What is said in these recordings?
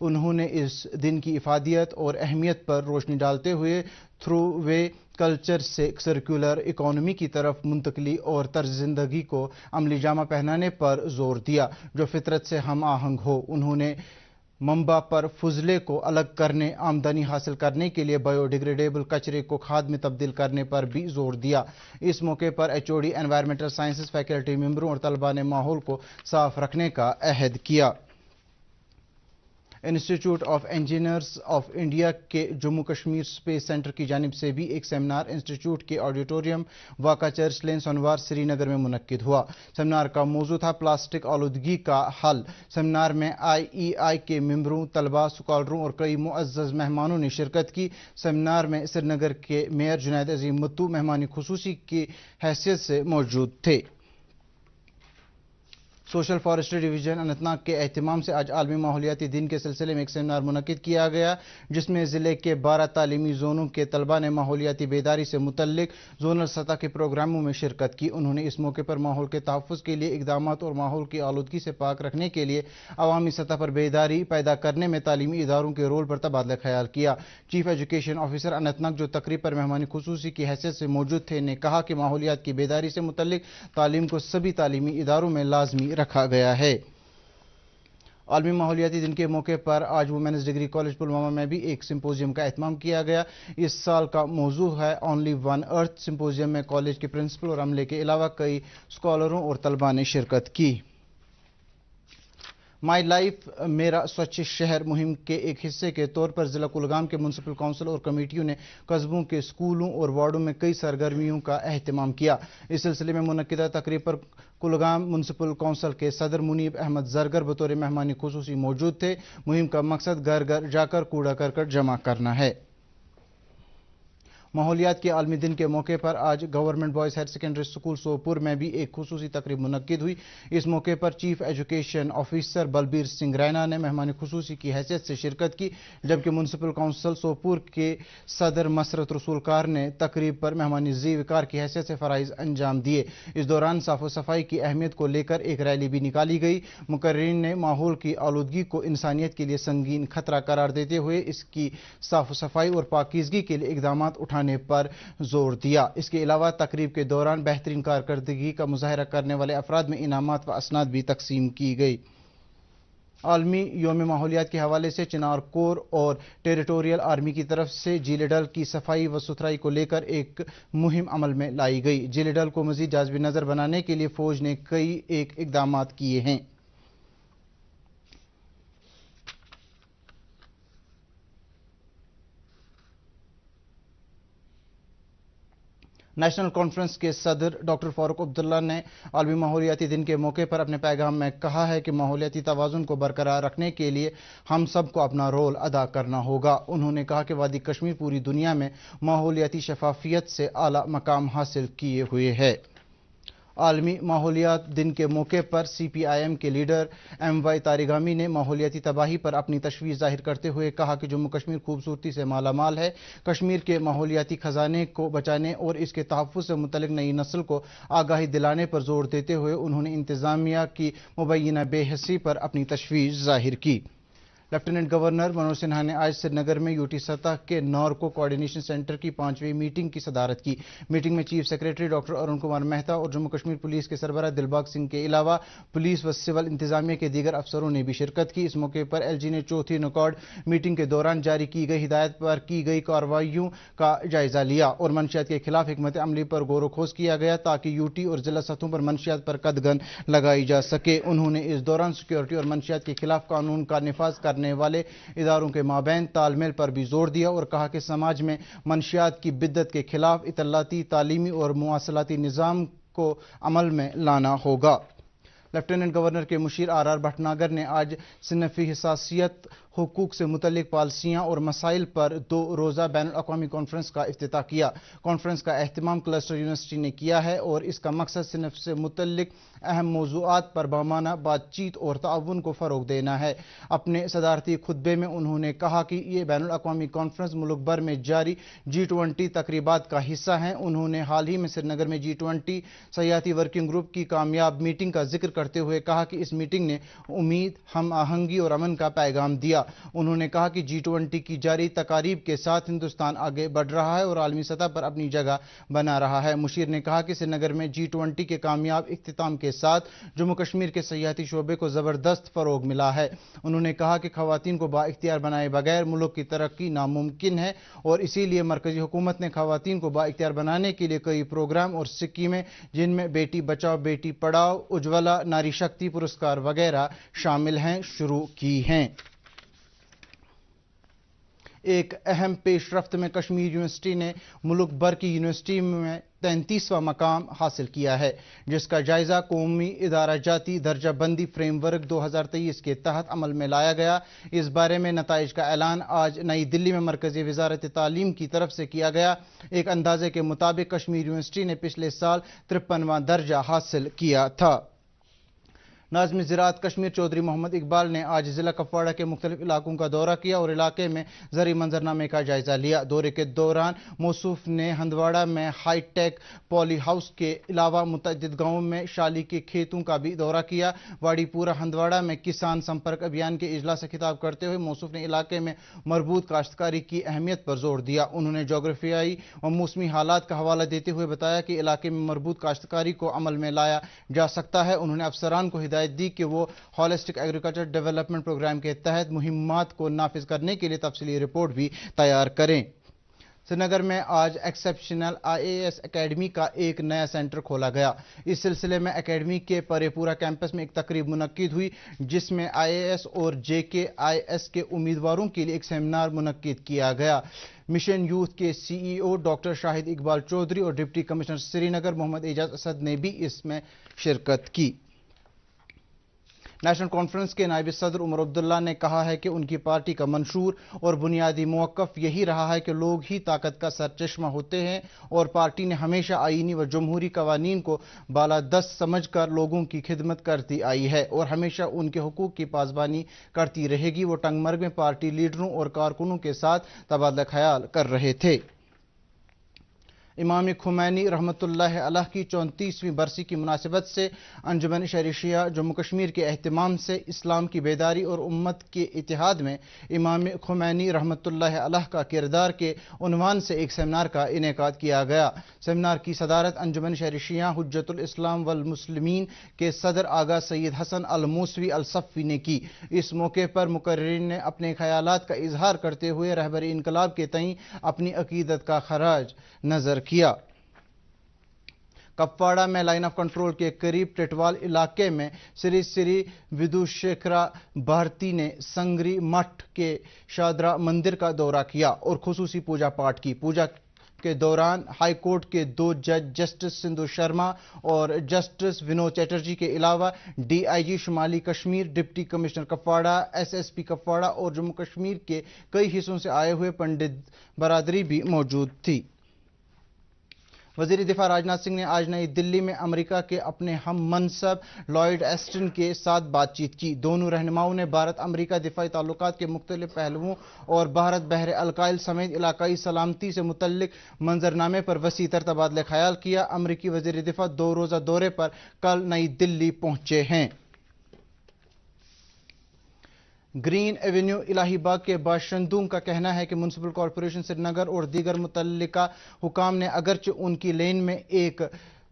انہوں نے اس دن کی افادیت اور اہمیت پر روشنی ڈالتے ہوئے تھرو وے کلچر سے سرکولر اکانومی کی طرف منتقلی اور طرز زندگی کو عملی جامہ پہنانے پر زور دیا جو فطرت سے ہم آہنگ ہو۔ انہوں نے منبع پر فضلے کو الگ کرنے، آمدنی حاصل کرنے کے لیے بایو ڈیگریڈیبل کچرے کو کھاد میں تبدیل کرنے پر بھی زور دیا۔ اس موقع پر H O D environmental sciences faculty ممبروں اور طلباء نے ماحول کو صاف رکھنے کا عہد کیا۔ Institute of engineers of India کے جموں کشمیر اسپیس سینٹر کی جانب سے بھی ایک سیمینار انسٹیٹیوٹ کے آڈیٹوریم واقع چرچ لین سنوار سری نگر میں منعقد ہوا۔ سیمینار کا موضوع تھا پلاسٹک آلودگی کا حل۔ سیمینار میں IEI کے ممبروں، طلباء، اسکالروں اور کئی معزز مہمانوں نے شرکت کی۔ سیمینار میں سری نگر کے میئر جنید عظیم متو مہمان خصوصی کی حیثیت سے موجود تھے۔ Social forestry division Anant Nag کے اہتمام سے آج عالمی ماحولیاتی دن کے سلسلے میں ایک سیمینار منعقد کیا گیا جس میں ضلع کے 12 تعلیمی زونوں کے طلباء نے ماحولیاتی بیداری سے متعلق زونل سطح کے پروگراموں میں شرکت کی۔ انہوں نے اس موقع پر ماحول کے تحفظ کے لیے اقدامات اور ماحول کی آلودگی سے پاک رکھنے کے لیے عوامی سطح پر بیداری پیدا کرنے میں تعلیمی اداروں کے رول پر تبادلہ خیال کیا۔ Chief education officer Anant Nag جو تقریب پر مہمان خصوصی کی حیثیت سے موجود تھے نے کہا کہ ماحولیات کی بیداری سے متعلق تعلیم کو سبھی تعلیمی اداروں میں لازمی رکھا گیا ہے۔ عالمی ماحولیاتی دن کے موقع پر آج وومینز ڈگری کالج پلوامہ میں بھی ایک سمپوزیم کا اہتمام کیا گیا۔ اس سال کا موضوع ہے اونلی ون ارتھ۔ سمپوزیم میں کالج کے پرنسپل اور عملے کے علاوہ کئی اسکالروں اور طلباء نے شرکت کی۔ مائی لائف میرا سوچھ شہر مہم کے ایک حصے کے طور پر ضلع کولگام کے میونسپل کونسل اور کمیٹیوں نے قصبوں کے اسکولوں اور وارڈوں میں کئی سرگرمیوں کا اہتمام کیا۔ اس سلسلے میں منعقدہ تقریب پر کولگام میونسپل کونسل کے صدر منیب احمد زرگر بطور مہمان خصوصی موجود تھے۔ مہم کا مقصد گھر گھر جا کر کوڑا کرکٹ جمع کرنا ہے۔ ماحولیات کے عالمی دن کے موقع پر آج government boys higher secondary school Sopore میں بھی ایک خصوصی تقریب منعقد ہوئی۔ اس موقع پر chief education officer Balbir Singh Raina نے مہمان خصوصی کی حیثیت سے شرکت کی جبکہ میونسپل کونسل سوپور کے صدر مسرت رسول کار نے تقریب پر مہمان ضیاء وقار کی حیثیت سے فرائض انجام دیے۔ اس دوران صاف و صفائی کی اہمیت کو لے کر ایک ریلی بھی نکالی گئی۔ مقررین نے ماحول کی آلودگی کو انسانیت کے لیے سنگین خطرہ قرار دیتے ہوئے اس کی صاف و صفائی اور پاکیزگی کے لیے اقدامات اٹھانے پر زور دیا۔ اس کے علاوہ تقریب کے دوران بہترین کارکردگی کا مظاہرہ کرنے والے افراد میں انعامات و اسناد بھی تقسیم کی گئی۔ عالمی یوم ماحولیات کے حوالے سے چنار کور اور ٹیریٹوریل آرمی کی طرف سے جھیل ڈل کی صفائی و ستھرائی کو لے کر ایک مہم عمل میں لائی گئی۔ جھیل ڈل کو مزید جاذب نظر بنانے کے لیے فوج نے کئی اقدامات کیے ہیں۔ نیشنل کانفرنس کے صدر ڈاکٹر فاروق عبداللہ نے عالمی ماحولیاتی دن کے موقع پر اپنے پیغام میں کہا ہے کہ ماحولیاتی توازن کو برقرار رکھنے کے لیے ہم سب کو اپنا رول ادا کرنا ہوگا۔ انہوں نے کہا کہ وادی کشمیر پوری دنیا میں ماحولیاتی شفافیت سے اعلیٰ مقام حاصل کیے ہوئے ہے۔ عالمی ماحولیات دن کے موقع پر CPIM کے لیڈر MY تاریگامی نے ماحولیاتی تباہی پر اپنی تشویش ظاہر کرتے ہوئے کہا کہ جموں کشمیر خوبصورتی سے مالا مال ہے۔ کشمیر کے ماحولیاتی خزانے کو بچانے اور اس کے تحفظ سے متعلق نئی نسل کو آگاہی دلانے پر زور دیتے ہوئے انہوں نے انتظامیہ کی مبینہ بے حسی پر اپنی تشویش ظاہر کی۔ لیفٹیننٹ گورنر منوج سنہا نے آج سری نگر میں UT سطح کے نارکو کوآرڈینیشن سینٹر کی 5ویں میٹنگ کی صدارت کی۔ میٹنگ میں chief secretary doctor Arun Kumar Mehta اور جموں کشمیر پولیس کے سربراہ دلباغ سنگھ کے علاوہ پولیس و سول انتظامیہ کے دیگر افسروں نے بھی شرکت کی۔ اس موقع پر LG نے چوتھی نکاڈ میٹنگ کے دوران جاری کی گئی ہدایت پر کی گئی کارروائیوں کا جائزہ لیا اور منشیات کے خلاف حکمت عملی پر غور و خوض کیا گیا تاکہ UT اور ضلع سطحوں پر منشیات پر قدغن لگائی جا سکے۔ انہوں نے اس دوران سیکیورٹی اور منشیات کے خلاف قانون کا نفاذ کرنے والے اداروں کے مابین تال میل پر بھی زور دیا اور کہا کہ سماج میں منشیات کی بدعت کے خلاف اطلاعاتی، تعلیمی اور مواصلاتی نظام کو عمل میں لانا ہوگا۔ لیفٹیننٹ گورنر کے مشیر RR بھٹناگر نے آج صنفی حساسیت حقوق سے متعلق پالیسیاں اور مسائل پر 2 روزہ بین الاقوامی کانفرنس کا افتتاح کیا۔ کانفرنس کا اہتمام کلسٹر یونیورسٹی نے کیا ہے اور اس کا مقصد صنف سے متعلق اہم موضوعات پر بامانہ بات چیت اور تعاون کو فروغ دینا ہے۔ اپنے صدارتی خطبے میں انہوں نے کہا کہ یہ بین الاقوامی کانفرنس ملک بھر میں جاری G20 تقریبات کا حصہ ہیں۔ انہوں نے حال ہی میں سری نگر میں G20 سیاحتی ورکنگ گروپ کی کامیاب میٹنگ کا ذکر کرتے ہوئے کہا کہ اس میٹنگ نے امید، ہم آہنگی اور امن کا پیغام دیا۔ انہوں نے کہا کہ G20 کی جاری تقاریب کے ساتھ ہندوستان آگے بڑھ رہا ہے اور عالمی سطح پر اپنی جگہ بنا رہا ہے۔ مشیر نے کہا کہ سری نگر میں G20 کے کامیاب اختتام کے ساتھ جموں کشمیر کے سیاحتی شعبے کو زبردست فروغ ملا ہے۔ انہوں نے کہا کہ خواتین کو بااختیار بنائے بغیر ملک کی ترقی ناممکن ہے اور اسی لیے مرکزی حکومت نے خواتین کو بااختیار بنانے کے لیے کئی پروگرام اور اسکیمیں جن میں بیٹی بچاؤ بیٹی پڑھاؤ، اجولا، ناری شکتی پرسکار وغیرہ شامل ہیں شروع کی ہیں۔ ایک اہم پیش رفت میں کشمیر یونیورسٹی نے ملک بھر کی یونیورسٹی میں 33واں مقام حاصل کیا ہے، جس کا جائزہ قومی ادارہ جاتی درجہ بندی فریم ورک 2023 کے تحت عمل میں لایا گیا۔ اس بارے میں نتائج کا اعلان آج نئی دلی میں مرکزی وزارت تعلیم کی طرف سے کیا گیا۔ ایک اندازے کے مطابق کشمیر یونیورسٹی نے پچھلے سال 53واں درجہ حاصل کیا تھا۔ ناظم زراعت کشمیر چودھری محمد اقبال نے آج ضلع کپواڑہ کے مختلف علاقوں کا دورہ کیا اور علاقے میں زرعی منظرنامے کا جائزہ لیا۔ دورے کے دوران موصوف نے ہندواڑہ میں ہائی ٹیک پولی ہاؤس کے علاوہ متعدد گاؤں میں شالی کے کھیتوں کا بھی دورہ کیا۔ واڑی پورہ ہندواڑہ میں کسان سمپرک ابھیان کے اجلاس سے خطاب کرتے ہوئے موصوف نے علاقے میں مربوط کاشتکاری کی اہمیت پر زور دیا۔ انہوں نے جغرافیائی و موسمی حالات کا حوالہ دیتے ہوئے بتایا کہ علاقے میں مربوط کاشتکاری کو عمل میں لایا جا سکتا ہے۔ انہوں نے افسران کو ہدایت دی کہ وہ ہالسٹک ایگریکلچر ڈیولپمنٹ پروگرام کے تحت مہمات کو نافذ کرنے کے لیے تفصیلی رپورٹ بھی تیار کریں۔ سری نگر میں آج ایکسیپشنل IAS اکیڈمی کا ایک نیا سینٹر کھولا گیا۔ اس سلسلے میں اکیڈمی کے پرے پورہ کیمپس میں ایک تقریب منعقد ہوئی جس میں IAS اور JKIS کے امیدواروں کے لیے ایک سیمینار منعقد کیا گیا۔ مشن یوتھ کے CEO ڈاکٹر شاہد اقبال چودھری اور ڈپٹی کمشنر سری نگر محمد اعجاز اسد نے بھی اس میں شرکت کی۔ نیشنل کانفرنس کے نائب صدر عمر عبداللہ نے کہا ہے کہ ان کی پارٹی کا منشور اور بنیادی موقف یہی رہا ہے کہ لوگ ہی طاقت کا سرچشمہ ہوتے ہیں اور پارٹی نے ہمیشہ آئینی و جمہوری قوانین کو بالادست سمجھ کر لوگوں کی خدمت کرتی آئی ہے اور ہمیشہ ان کے حقوق کی پاسبانی کرتی رہے گی۔ وہ ٹنگ مرگ میں پارٹی لیڈروں اور کارکنوں کے ساتھ تبادلہ خیال کر رہے تھے۔ امام خمینی رحمۃ اللہ علیہ کی 34ویں برسی کی مناسبت سے انجمن شہر شیعہ جموں کشمیر کے اہتمام سے اسلام کی بیداری اور امت کے اتحاد میں امام خمینی رحمۃ اللہ علیہ کا کردار کے عنوان سے ایک سیمینار کا انعقاد کیا گیا۔ سیمینار کی صدارت انجمن شہر شیعہ حجت الاسلام والمسلمین کے صدر آغا سید حسن الموسوی الصفی نے کی۔ اس موقع پر مقررین نے اپنے خیالات کا اظہار کرتے ہوئے رہبر انقلاب کے تئیں اپنی عقیدت کا خراج نظر کیا۔ کپواڑہ میں لائن آف کنٹرول کے قریب ٹٹوال علاقے میں سری سری ودوشیکھرا بھارتی نے سنگری مٹھ کے شادرا مندر کا دورہ کیا اور خصوصی پوجا پاٹ کی۔ پوجا کے دوران ہائی کورٹ کے 2 جج جسٹس سندھو شرما اور جسٹس ونود چیٹرجی کے علاوہ DIG شمالی Kashmir, deputy commissioner Kupwara, SSP Kupwara اور جموں کشمیر کے کئی حصوں سے آئے ہوئے پنڈت برادری بھی موجود تھی۔ وزیر دفاع راجناتھ سنگھ نے آج نئی دلی میں امریکہ کے اپنے ہم منصب لائیڈ ایسٹن کے ساتھ بات چیت کی۔ دونوں رہنماؤں نے بھارت امریکہ دفاعی تعلقات کے مختلف پہلوؤں اور بھارت بحر الکاہل سمیت علاقائی سلامتی سے متعلق منظرنامے پر وسیع تر تبادلہ خیال کیا۔ امریکی وزیر دفاع 2 روزہ دورے پر کل نئی دلی پہنچے ہیں۔ گرین ایونیو الہی باغ کے باشندوں کا کہنا ہے کہ میونسپل کارپوریشن سری نگر اور دیگر متعلقہ حکام نے اگرچہ ان کی لین میں ایک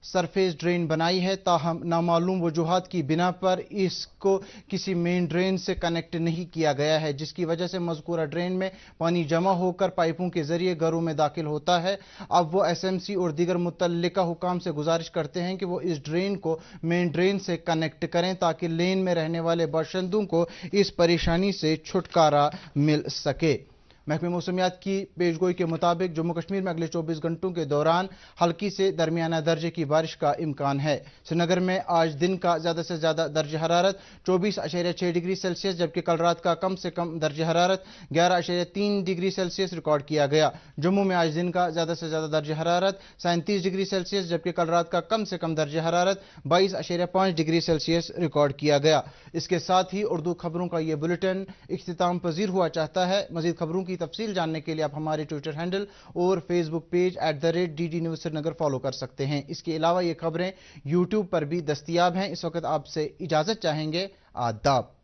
سرفیس ڈرین بنائی ہے تاہم نامعلوم وجوہات کی بنا پر اس کو کسی مین ڈرین سے کنیکٹ نہیں کیا گیا ہے، جس کی وجہ سے مذکورہ ڈرین میں پانی جمع ہو کر پائپوں کے ذریعے گھروں میں داخل ہوتا ہے۔ اب وہ SMC اور دیگر متعلقہ حکام سے گزارش کرتے ہیں کہ وہ اس ڈرین کو مین ڈرین سے کنیکٹ کریں تاکہ لین میں رہنے والے باشندوں کو اس پریشانی سے چھٹکارا مل سکے۔ محکمہ موسمیات کی پیشگوئی کے مطابق جموں کشمیر میں اگلے 24 گھنٹوں کے دوران ہلکی سے درمیانہ درجے کی بارش کا امکان ہے۔ سری نگر میں آج دن کا زیادہ سے زیادہ درجہ حرارت 24.6 ڈگری سیلسیس جبکہ کل رات کا کم سے کم درجہ حرارت 11.3 ڈگری سیلسیس ریکارڈ کیا گیا۔ جموں میں آج دن کا زیادہ سے زیادہ درجہ حرارت 37 ڈگری سیلسیس جبکہ کل رات کا کم سے کم درجہ حرارت 22.5 ڈگری سیلسیس ریکارڈ کیا گیا۔ اس کے ساتھ ہی اردو خبروں کا یہ بلیٹن اختتام پذیر ہوا چاہتا ہے۔ مزید خبروں کی تفصیل جاننے کے لیے آپ ہمارے ٹویٹر ہینڈل اور فیس بک پیج @DD News سری نگر فالو کر سکتے ہیں۔ اس کے علاوہ یہ خبریں YouTube پر بھی دستیاب ہیں۔ اس وقت آپ سے اجازت چاہیں گے۔ آداب۔